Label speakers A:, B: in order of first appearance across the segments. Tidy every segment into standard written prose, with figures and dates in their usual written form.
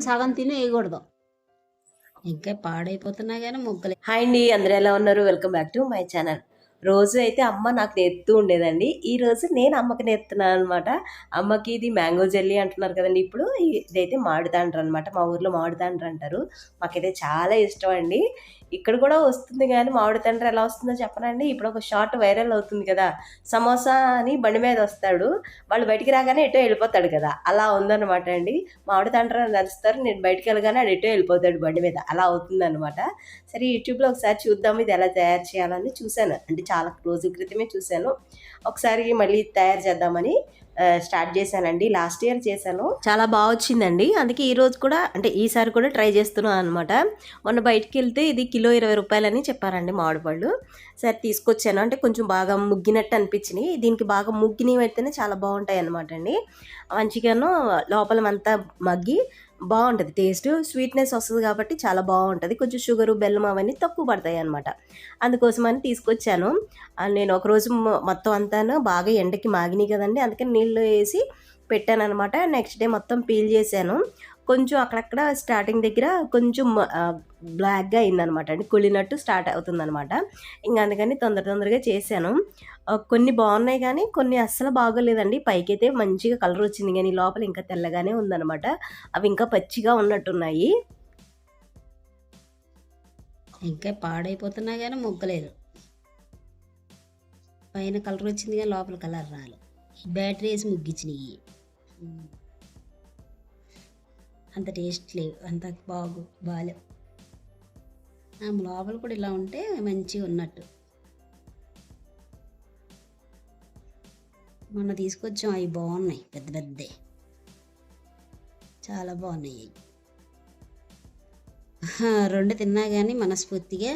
A: సగం తిని వేయకూడదు, ఇంకా పాడైపోతున్నా కానీ ముక్కలే.
B: హాయ్ అండి, అందరూ ఎలా ఉన్నారు? Welcome back to my channel. రోజు అయితే అమ్మ నాకు నేర్పుతూ ఉండేదండి. ఈ రోజు నేను అమ్మకి నేర్పుతున్నాను అనమాట. అమ్మకి ఇది మ్యాంగో జెల్లీ అంటున్నారు కదండి, ఇప్పుడు ఇదైతే మామిడితాండ్రు అనమాట. మా ఊర్లో మామిడితాండ్రు అంటారు. మాకైతే చాలా ఇష్టం అండి. ఇక్కడ కూడా వస్తుంది కానీ మామిడి తండ్రి ఎలా వస్తుందో చెప్పనండి. ఇప్పుడు ఒక షార్ట్ వైరల్ అవుతుంది కదా, సమోసా అని బండి మీద వస్తాడు, వాళ్ళు బయటికి రాగానే ఎటో వెళ్ళిపోతాడు కదా, అలా ఉందన్నమాట అండి. మామిడి తండ్రి అని నడుస్తారు, నేను బయటికి వెళ్ళగానే అది ఎటో వెళ్ళిపోతాడు బండి మీద, అలా అవుతుంది అనమాట. సరే యూట్యూబ్లో ఒకసారి చూద్దాం ఇది ఎలా తయారు చేయాలని చూశాను, అంటే చాలా రోజుల క్రితమే చూశాను. ఒకసారి మళ్ళీ తయారు చేద్దామని స్టార్ట్ చేశానండి. లాస్ట్ ఇయర్ చేశాను, చాలా బాగా వచ్చిందండి. అందుకే ఈ రోజు కూడా, అంటే ఈసారి కూడా ట్రై చేస్తున్నాను అనమాట. మొన్న బయటికి వెళ్తే ఇది కిలో 20 రూపాయలని చెప్పారండి మామిడిపళ్ళు. సరే తీసుకొచ్చాను, అంటే కొంచెం బాగా ముగ్గినట్టు అనిపించినాయి. దీనికి బాగా ముగ్గినవి అయితేనే చాలా బాగుంటాయి అనమాట అండి. మంచిగాను లోపల అంతా మగ్గి బాగుంటుంది, టేస్ట్ స్వీట్నెస్ వస్తుంది కాబట్టి చాలా బాగుంటుంది. కొంచెం షుగరు బెల్లం అవన్నీ తక్కువ పడతాయి అనమాట. అందుకోసమని తీసుకొచ్చాను. నేను ఒకరోజు మొత్తం అంతా బాగా ఎండకి మాగినాయి కదండి, అందుకని నీళ్ళు వేసి పెట్టాను అనమాట. నెక్స్ట్ డే మొత్తం పీల్ చేశాను. కొంచెం అక్కడక్కడ స్టార్టింగ్ దగ్గర కొంచెం బ్లాక్గా అయిందనమాట అండి, కుళ్ళినట్టు స్టార్ట్ అవుతుందనమాట. ఇంకా అందుకని తొందరగా చేశాను. కొన్ని బాగున్నాయి కానీ కొన్ని అస్సలు బాగోలేదండి. పైకైతే మంచిగా కలర్ వచ్చింది కానీ లోపల ఇంకా తెల్లగానే ఉందనమాట. అవి ఇంకా పచ్చిగా ఉన్నట్టున్నాయి.
A: ఇంకా పాడైపోతున్నా కానీ ముక్కలేదు. పైన కలర్ వచ్చింది కానీ లోపల కలర్ రాలేదు. బ్యాటరీ వేసి ముగ్గించినాయి, అంత టేస్ట్ లేవు, అంత బాగాలేవు. లోపల కూడా ఇలా ఉంటే మంచిగా ఉన్నట్టు. మొన్న తీసుకొచ్చాం, అవి బాగున్నాయి, పెద్ద పెద్ద చాలా బాగున్నాయి. 2 తిన్నా కానీ మనస్ఫూర్తిగా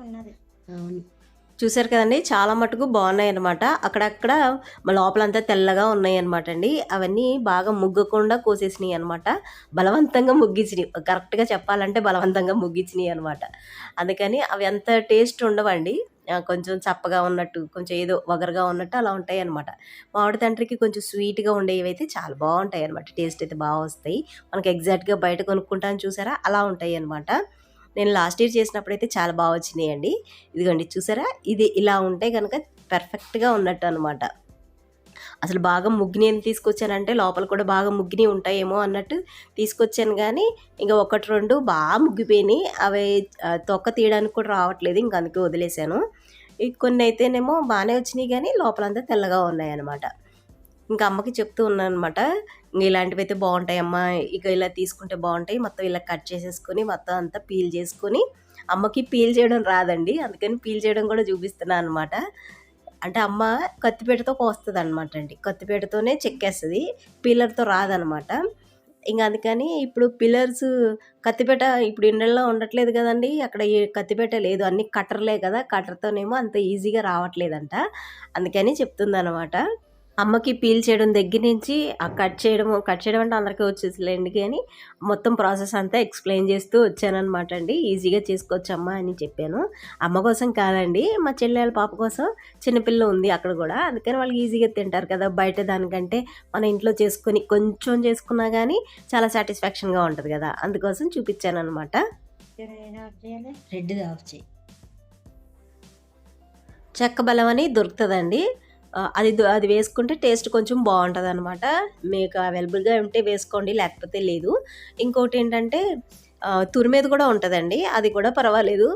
B: ఉన్నది.
A: అవును,
B: చూసారు కదండి, చాలా మటుకు బాగున్నాయి అనమాట. అక్కడక్కడ లోపలంతా తెల్లగా ఉన్నాయి అనమాట అండి. అవన్నీ బాగా ముగ్గకుండా కోసేసినాయి అనమాట. బలవంతంగా ముగ్గించినాయి, కరెక్ట్గా చెప్పాలంటే బలవంతంగా ముగ్గించినాయి అనమాట. అందుకని అవి అంత టేస్ట్ ఉండవండి, కొంచెం చప్పగా ఉన్నట్టు, కొంచెం ఏదో వగరగా ఉన్నట్టు అలా ఉంటాయి అనమాట. మామిడి తండ్రికి కొంచెం స్వీట్గా ఉండేవి అయితే చాలా బాగుంటాయి అనమాట. టేస్ట్ అయితే బాగా వస్తాయి. మనకి ఎగ్జాక్ట్గా బయట కొనుక్కుంటాను చూసారా, అలా ఉంటాయి అనమాట. నేను లాస్ట్ ఇయర్ చేసినప్పుడైతే చాలా బాగా వచ్చినాయండి. ఇదిగోండి చూసారా, ఇది ఇలా ఉంటే కనుక పర్ఫెక్ట్గా ఉన్నట్టు అనమాట. అసలు బాగా ముగ్గిని తీసుకొచ్చానంటే లోపల కూడా బాగా ముగ్గిని ఉంటాయేమో అన్నట్టు తీసుకొచ్చాను, కానీ ఇంకా 1-2 బాగా ముగ్గిపోయినాయి. అవి తొక్క తీయడానికి కూడా రావట్లేదు, ఇంక అందుకే వదిలేశాను. కొన్ని అయితేనేమో బాగానే వచ్చినాయి కానీ లోపలంతా తెల్లగా ఉన్నాయన్నమాట. ఇంకా అమ్మకి చెప్తూ ఉన్నాను అనమాట, ఇలాంటివి అయితే బాగుంటాయి అమ్మ, ఇక ఇలా తీసుకుంటే బాగుంటాయి. మొత్తం ఇలా కట్ చేసేసుకొని మొత్తం అంతా పీల్ చేసుకొని, అమ్మకి పీల్ చేయడం రాదండి, అందుకని పీల్ చేయడం కూడా చూపిస్తున్నాను అనమాట. అంటే అమ్మ కత్తిపీటతో కోస్తుంది అనమాట అండి, కత్తిపీటతోనే చెక్కేస్తుంది, పీలర్తో రాదనమాట. ఇంకా అందుకని ఇప్పుడు పిల్లర్స్ కత్తిపేట ఇప్పుడు ఇళ్ళల్లో ఉండట్లేదు కదండి, అక్కడ కత్తిపేట లేదు, అన్ని కట్టర్లే కదా, కట్టర్తోనేమో అంత ఈజీగా రావట్లేదంట. అందుకని చెప్తుందనమాట. అమ్మకి పీల్ చేయడం దగ్గర నుంచి ఆ కట్ చేయడం అంటే అందరికీ వచ్చేసిలేండి, కానీ మొత్తం ప్రాసెస్ అంతా ఎక్స్ప్లెయిన్ చేస్తూ వచ్చానమాట అండి. ఈజీగా చేసుకోవచ్చు అమ్మ అని చెప్పాను. అమ్మ కోసం కాదండి, మా చెల్లెల పాప కోసం, చిన్నపిల్ల ఉంది అక్కడ కూడా, అందుకని వాళ్ళు ఈజీగా తింటారు కదా. బయట దానికంటే మన ఇంట్లో చేసుకొని కొంచెం చేసుకున్నా కానీ చాలా సాటిస్ఫాక్షన్గా ఉంటుంది కదా, అందుకోసం చూపించాను అనమాట.
A: రెడ్ ఆఫ్ చేయి.
B: చెక్క బెల్లం అని దొరుకుతుందండి, అది వేసుకుంటే టేస్ట్ కొంచెం బాగుంటుంది అనమాట. మీకు అవైలబుల్గా ఉంటే వేసుకోండి, లేకపోతే లేదు. ఇంకోటి ఏంటంటే తురిమేది కూడా ఉంటుందండి, అది కూడా పర్వాలేదు.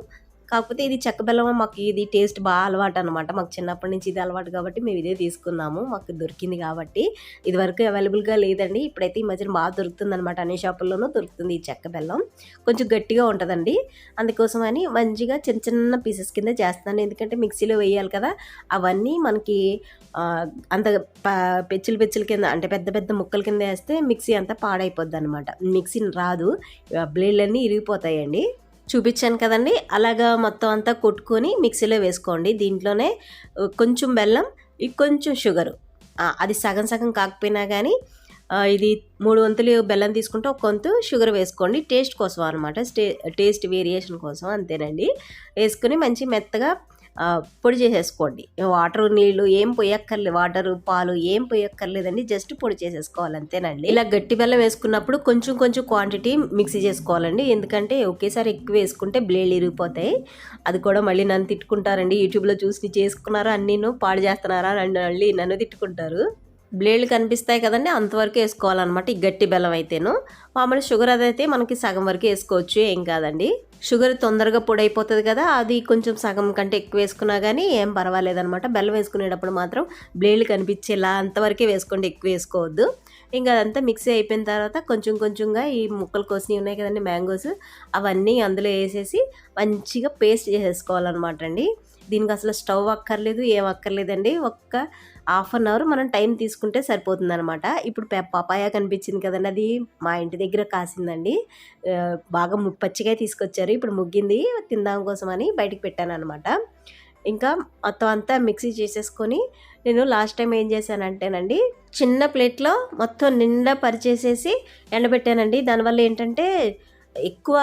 B: కాకపోతే ఇది చెక్క బెల్లం, మాకు ఇది టేస్ట్ బాగా అలవాటు అనమాట. మాకు చిన్నప్పటి నుంచి ఇది అలవాటు కాబట్టి మేము ఇదే తీసుకున్నాము, మాకు దొరికింది కాబట్టి. ఇదివరకు అవైలబుల్గా లేదండి, ఇప్పుడైతే ఈ మధ్యన బాగా దొరుకుతుంది అనమాట. అన్ని షాపుల్లోనూ దొరుకుతుంది ఈ చెక్క బెల్లం. కొంచెం గట్టిగా ఉంటుందండి, అందుకోసమని మంచిగా చిన్న చిన్న పీసెస్ కింద చేస్తున్నాను. ఎందుకంటే మిక్సీలో వేయాలి కదా, అవన్నీ మనకి అంత పెచ్చులు కింద, అంటే పెద్ద పెద్ద ముక్కల కింద వేస్తే మిక్సీ అంతా పాడైపోద్ది అనమాట, మిక్సీ రాదు, బ్లేడ్లన్నీ ఇరిగిపోతాయండి. చూపించాను కదండి, అలాగా మొత్తం అంతా కొట్టుకొని మిక్సీలో వేసుకోండి. దీంట్లోనే కొంచెం బెల్లం, కొంచెం షుగరు, అది సగం సగం కాకపోయినా కానీ ఇది 3 వంతులు బెల్లం తీసుకుంటే 1 వంతు షుగర్ వేసుకోండి, టేస్ట్ కోసం అనమాట, టేస్ట్ వేరియేషన్ కోసం, అంతేనండి. వేసుకొని మంచి మెత్తగా పొడి చేసేసుకోండి. వాటర్ నీళ్ళు ఏం పొయ్యక్కర్లేదు, వాటరు పాలు ఏం పొయ్యక్కర్లేదండి, జస్ట్ పొడి చేసేసుకోవాలి అంతేనండి. ఇలా గట్టి బెల్లం వేసుకున్నప్పుడు కొంచెం కొంచెం క్వాంటిటీ మిక్సీ చేసుకోవాలండి, ఎందుకంటే ఒకేసారి ఎక్కువ వేసుకుంటే బ్లేడ్లు ఇరిగిపోతాయి. అది కూడా మళ్ళీ నన్ను తిట్టుకుంటారండి, యూట్యూబ్లో చూసి చేసుకున్నారా అన్నీను పాడు చేస్తున్నారా అని మళ్ళీ నన్ను తిట్టుకుంటారు. బ్లేడ్లు కనిపిస్తాయి కదండి, అంతవరకు వేసుకోవాలన్నమాట ఈ గట్టి బెల్లం అయితేను. మామూలు షుగర్ అదైతే మనకి సగం వరకు వేసుకోవచ్చు, ఏం కాదండి. షుగర్ తొందరగా పొడి అయిపోతుంది కదా, అది కొంచెం సగం కంటే ఎక్కువ వేసుకున్నా కానీ ఏం పర్వాలేదనమాట. బెల్లం వేసుకునేటప్పుడు మాత్రం బ్లేడ్లు కనిపించేలా అంతవరకే వేసుకోండి, ఎక్కువ వేసుకోవద్దు. ఇంకా అదంతా మిక్సీ అయిపోయిన తర్వాత కొంచెం కొంచెంగా ఈ ముక్కలు కోసినవి ఉన్నాయి కదండి మ్యాంగోస్, అవన్నీ అందులో వేసేసి మంచిగా పేస్ట్ చేసేసుకోవాలన్నమాట అండి. దీనికి అసలు స్టవ్ అక్కర్లేదు, ఏం అక్కర్లేదండి. ఒక్క హాఫ్ అన్ అవర్ మనం టైం తీసుకుంటే సరిపోతుందనమాట. ఇప్పుడు పపాయ కనిపించింది కదండి, అది మా ఇంటి దగ్గర కాసిందండి. బాగా పచ్చిగా తీసుకొచ్చారు, ఇప్పుడు ముగ్గింది, తిందాం కోసమని బయటికి పెట్టాను అనమాట. ఇంకా మొత్తం అంతా మిక్సీ చేసేసుకొని నేను లాస్ట్ టైం ఏం చేశానంటేనండి, చిన్న ప్లేట్లో మొత్తం నిండా పరిచేసేసి ఎండబెట్టానండి. దానివల్ల ఏంటంటే ఎక్కువ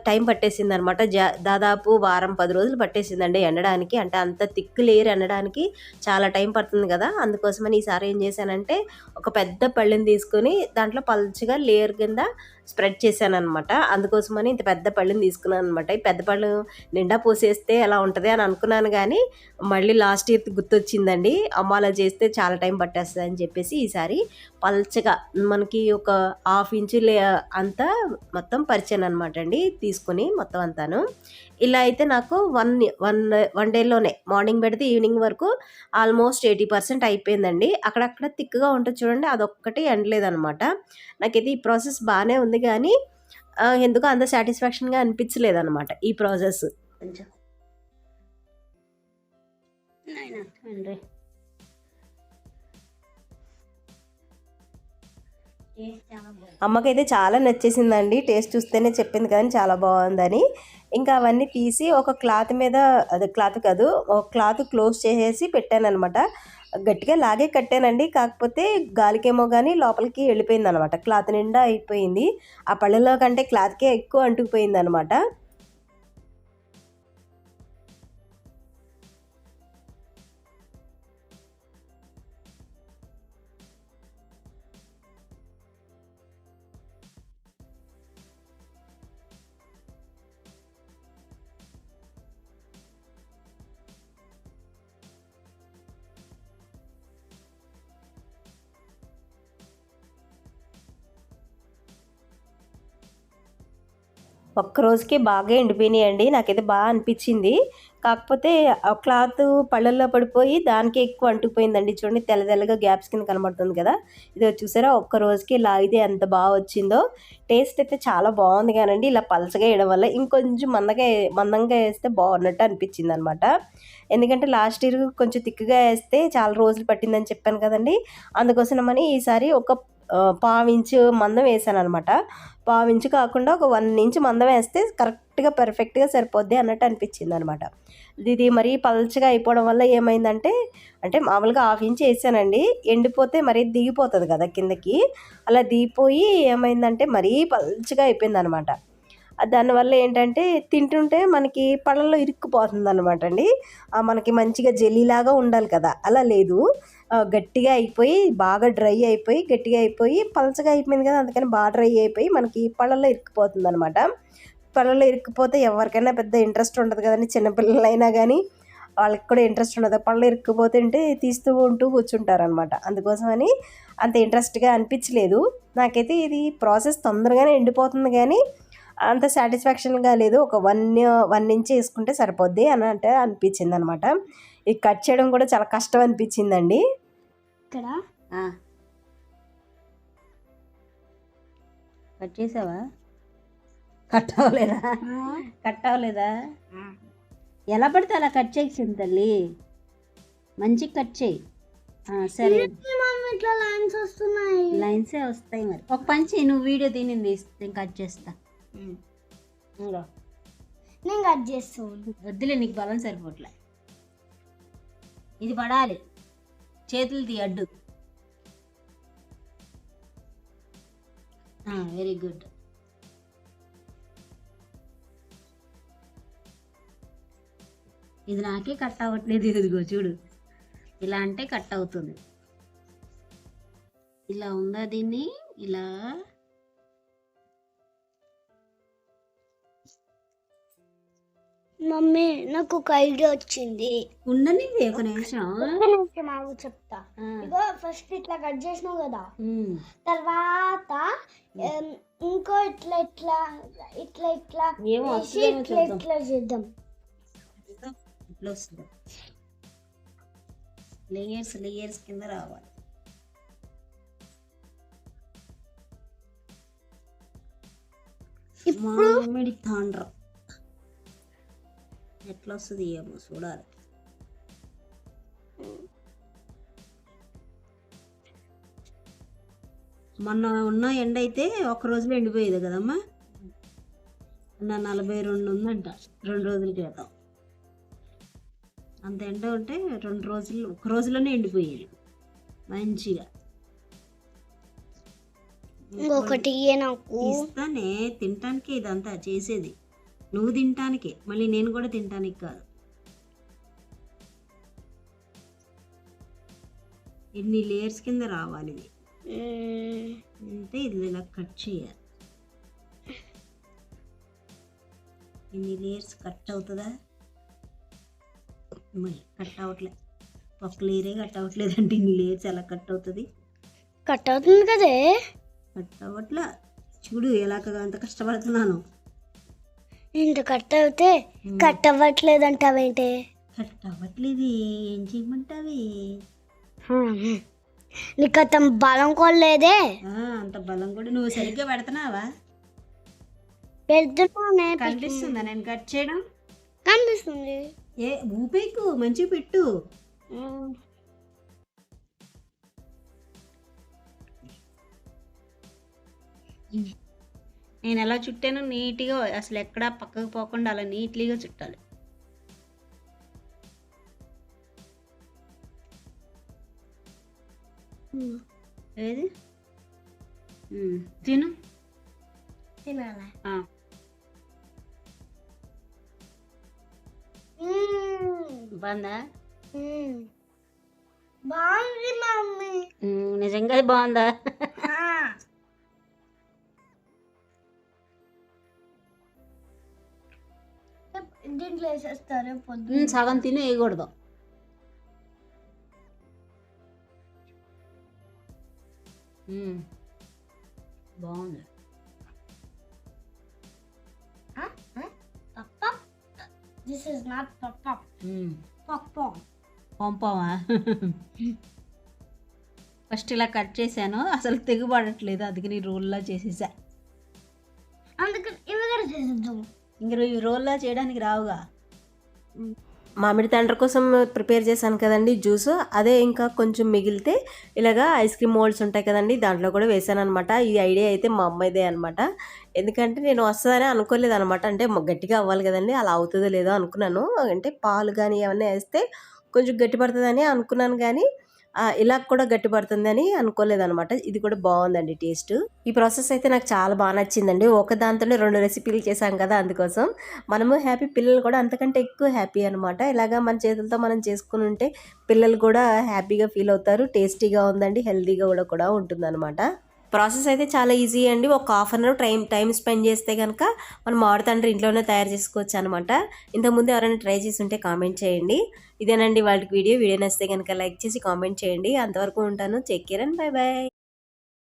B: టైం పట్టేసింది అనమాట. దాదాపు వారం 10 రోజులు పట్టేసిందండి ఎండడానికి. అంటే అంత థిక్ లేయర్ ఎండడానికి చాలా టైం పడుతుంది కదా, అందుకోసమని ఈసారి ఏం చేశానంటే ఒక పెద్ద పళ్ళెని తీసుకొని దాంట్లో పల్చగా లేయర్ కింద స్ప్రెడ్ చేశాను అనమాట. అందుకోసమని ఇంత పెద్ద పళ్ళెని తీసుకున్నాను అనమాట. ఈ పెద్ద పళ్ళు నిండా పోసేస్తే ఎలా ఉంటుంది అని అనుకున్నాను, కానీ మళ్ళీ లాస్ట్ ఇయర్ గుర్తొచ్చిందండి, అమ్మ అలా చేస్తే చాలా టైం పట్టేస్తుంది అని చెప్పేసి ఈసారి పల్చగా మనకి ఒక హాఫ్ ఇంచు అంతా మొత్తం పరిచాను అనమాట అండి, తీసుకొని మొత్తం అంతాను. ఇలా అయితే నాకు వన్ డేలోనే మార్నింగ్ పెడితే ఈవినింగ్ వరకు ఆల్మోస్ట్ 80% అయిపోయిందండి. అక్కడక్కడ థిక్గా ఉంటుంది చూడండి, అదొక్కటి ఎండలేదనమాట. నాకైతే ఈ ప్రాసెస్ బాగానే ఉంది, కానీ ఎందుకో అంత సాటిస్ఫాక్షన్గా అనిపించలేదన్నమాట ఈ ప్రాసెస్.
A: కొంచెం
B: అమ్మకైతే చాలా నచ్చేసిందండి, టేస్ట్ చూస్తేనే చెప్పింది కానీ చాలా బాగుందని. ఇంకా అవన్నీ తీసి ఒక క్లాత్ మీద, అదే క్లాత్ కాదు, ఒక క్లాత్ క్లోజ్ చేసేసి పెట్టాను అనమాట. గట్టిగా లాగే కట్టానండి, కాకపోతే గాలికేమో కానీ లోపలికి వెళ్ళిపోయింది అనమాట, క్లాత్ నిండా అయిపోయింది. ఆ పళ్ళలో కంటే క్లాత్కే ఎక్కువ అంటుకుపోయింది అనమాట. ఒక్కరోజుకి బాగా ఎండిపోయినాయండి, నాకైతే బాగా అనిపించింది. కాకపోతే ఆ క్లాత్ పళ్ళల్లో పడిపోయి దానికి ఎక్కువ అంటుకుపోయిందండి. చూడండి తెల్ల తెల్లగా గ్యాప్స్ కింద కనబడుతుంది కదా, ఇది చూసారా, ఒక్క రోజుకి లాగితే ఎంత బాగా వచ్చిందో. టేస్ట్ అయితే చాలా బాగుంది, కానండి ఇలా పలచగా వేయడం వల్ల ఇంకొంచెం మందంగా వేస్తే బాగున్నట్టు అనిపించింది అనమాట. ఎందుకంటే లాస్ట్ ఇయర్ కొంచెం తిక్కుగా వేస్తే చాలా రోజులు పట్టిందని చెప్పాను కదండి, అందుకోసమని ఈసారి ఒక పావించు మందం వేసాను అనమాట. పావించు కాకుండా ఒక 1 ఇంచ్ మందం వేస్తే కరెక్ట్గా పర్ఫెక్ట్గా సరిపోద్ది అన్నట్టు అనిపించింది అనమాట. ఇది మరీ పల్చగా అయిపోవడం వల్ల ఏమైందంటే, అంటే మామూలుగా హాఫ్ ఇంచ్ వేసానండి, ఎండిపోతే మరీ దిగిపోతుంది కదా కిందకి, అలా దిగిపోయి ఏమైందంటే మరీ పల్చగా అయిపోయింది అనమాట. దానివల్ల ఏంటంటే తింటుంటే మనకి పళ్ళల్లో ఇరుక్కుపోతుంది అనమాట అండి. మనకి మంచిగా జెల్లీలాగా ఉండాలి కదా, అలా లేదు, గట్టిగా అయిపోయి బాగా డ్రై అయిపోయి గట్టిగా అయిపోయి పలచగా అయిపోయింది కదా, అందుకని బాగా డ్రై అయిపోయి మనకి పళ్ళల్లో ఇరుక్కుపోతుంది అనమాట. పళ్ళల్లో ఇరుక్కుపోతే ఎవరికైనా పెద్ద ఇంట్రెస్ట్ ఉండదు కదండి, చిన్నపిల్లలైనా కానీ వాళ్ళకి కూడా ఇంట్రెస్ట్ ఉండదు. పళ్ళు ఇరుక్కుపోతుంటే తీస్తూ ఉంటూ కూర్చుంటారనమాట. అందుకోసమని అంత ఇంట్రెస్ట్గా అనిపించలేదు నాకైతే. ఇది ప్రాసెస్ తొందరగానే ఎండిపోతుంది, కానీ అంత సాటిస్ఫాక్షన్గా లేదు. ఒక 1 ఇంచ్ వేసుకుంటే సరిపోద్ది అని అంటే అనిపించింది అనమాట. ఇది కట్ చేయడం కూడా చాలా కష్టం అనిపించిందండి.
A: ఇక్కడ కట్ చేసావా? కట్ అవ్వలేదా? ఎలా పడితే అలా కట్ చేసింది తల్లి, మంచి కట్ చేయి. సరే, ఇట్లా లైన్స్ వస్తున్నాయి, లైన్సే వస్తాయి. మరి ఒక పంచి నువ్వు వీడియో దీనిని తీస్తే కట్ చేస్తా. నేను కట్ చేస్తాను, వద్దులే, నీకు బలం సరిపోట్లే. ఇది పడాలి, చేతులు తీ అడ్డు. Very good. ఇది నాకే కట్ అవ్వట్లేదు. ఇదిగో చూడు, ఇలా అంటే కట్ అవుతుంది. ఇలా ఉందా, దీన్ని ఇలా
C: మమ్మీ నాకు ఒక ఐడియా వచ్చింది.
A: ఉండని ఒక నిమిషం.
C: మాకు చెప్తా. ఇగో ఫస్ట్ ఇట్లా కట్ చేసినావు కదా, తర్వాత ఇంకో ఇట్లా ఇట్లా ఇట్లా ఇట్లా
A: ఏమో
C: వేసి ఇట్లా ఇట్లా చేద్దాం.
A: ఇట్లా వస్తుంది, లేయర్స్ లేయర్స్ కింద రావాలి. మామిడి తాండ్రం ఎట్లా వస్తుంది ఏమో చూడాలి. మొన్న ఉన్న ఎండ అయితే ఒక రోజులో ఎండిపోయేది కదమ్మా. నా 42 ఉందంట 2 రోజుల క్రితం. అంత ఎండ ఉంటే 2 రోజులు, ఒక రోజులోనే ఎండిపోయేది మంచిగా.
C: ఇంకొకటి నాకు
A: ఇస్తానే, తినటానికే ఇదంతా చేసేది. నువ్వు తినటానికే, మళ్ళీ నేను కూడా తినటానికి కాదు. ఎన్ని లేయర్స్ కింద రావాలి ఇది అంటే ఇది ఇలా కట్ చేయాలి. ఎన్ని లేయర్స్ కట్ అవుతుందా? మరి కట్ అవ్వట్లే, ఒక లేయరే కట్ అవ్వట్లేదు అంటే ఇన్ని లేయర్స్ ఎలా కట్ అవుతుంది?
C: కట్ అవుతుంది కదే.
A: కట్ అవ్వట్లా, చూడు ఎలాగ అంత కష్టపడుతున్నాను.
C: ఇంత కట్ అవుతే కట్ అవ్వట్లేదు అంటావేంటే?
A: కట్ అవ్వట్లేదు, ఏం చేయమంటావి?
C: నీకు అంత బలం కొనలేదే.
A: అంత బలం కూడా నువ్వు సరిగ్గా పెడుతున్నావా?
C: పెడుతున్నానే.
A: కనిపిస్తుందా నేను కట్ చేయడం?
C: కనిపిస్తుంది.
A: ఏ ఊపేకు, మంచిగా పెట్టు. నేను ఎలా చుట్టాను నీట్గా, అసలు ఎక్కడా పక్కకు పోకుండా అలా నీట్లీగా చుట్టాలి. ఏది తిను,
C: తినాలా?
A: బాగుందా?
C: బాగుంది మమ్మీ.
A: నిజంగా బాగుందా?
C: దీంట్లో వేసేస్తారు పొద్దున్న.
A: సగం తిని వేయకూడదు. బాగుంది.
C: దిస్ ఇస్ నాట్ పప్ప.
A: పంపమా? ఫస్ట్ ఇలా కట్ చేశాను, అసలు తెగుపడట్లేదు, అందుకే నీ రోల్లా చేసేసా.
C: అందుకని ఇవి కూడా చేసేద్దాం.
A: ఇంక ఈ రోల్లా చేయడానికి రావుగా.
B: మామిడి తాండ్ర కోసం ప్రిపేర్ చేశాను కదండి జ్యూస్, అదే ఇంకా కొంచెం మిగిలితే ఇలాగా ఐస్ క్రీమ్ మోల్డ్స్ ఉంటాయి కదండి, దాంట్లో కూడా వేసాను అనమాట. ఈ ఐడియా అయితే మా అమ్మాయిదే అనమాట. ఎందుకంటే నేను వస్తుందని అనుకోలేదు అనమాట. అంటే గట్టిగా అవ్వాలి కదండి, అలా అవుతుందో లేదో అనుకున్నాను. అంటే పాలు కానీ ఏమన్నా వేస్తే కొంచెం గట్టి పడుతుందని అనుకున్నాను, కానీ ఇలా కూడా గట్టి పడుతుందని అనుకోలేదనమాట. ఇది కూడా బాగుందండి టేస్ట్. ఈ ప్రాసెస్ అయితే నాకు చాలా బాగా నచ్చిందండి. ఒక దాంతోనే 2 రెసిపీలు చేశాం కదా, అందుకోసం మనము హ్యాపీ, పిల్లలు కూడా అంతకంటే ఎక్కువ హ్యాపీ అనమాట. ఇలాగా మన చేతులతో మనం చేసుకుని ఉంటే పిల్లలు కూడా హ్యాపీగా ఫీల్ అవుతారు. టేస్టీగా ఉందండి, హెల్తీగా కూడా ఉంటుందన్నమాట. ప్రాసెస్ అయితే చాలా ఈజీ అండి. ఒక half an hour time spend చేస్తే కనుక మనం మామిడి తాండ్ర ఇంట్లోనే తయారు చేసుకోవచ్చు అనమాట. ఇంతకుముందు ఎవరైనా ట్రై చేసి ఉంటే కామెంట్ చేయండి. ఇదేనండి వాళ్ళకి వీడియో నచ్చితే కనుక లైక్ చేసి కామెంట్ చేయండి. అంతవరకు ఉంటాను. Take care and bye bye.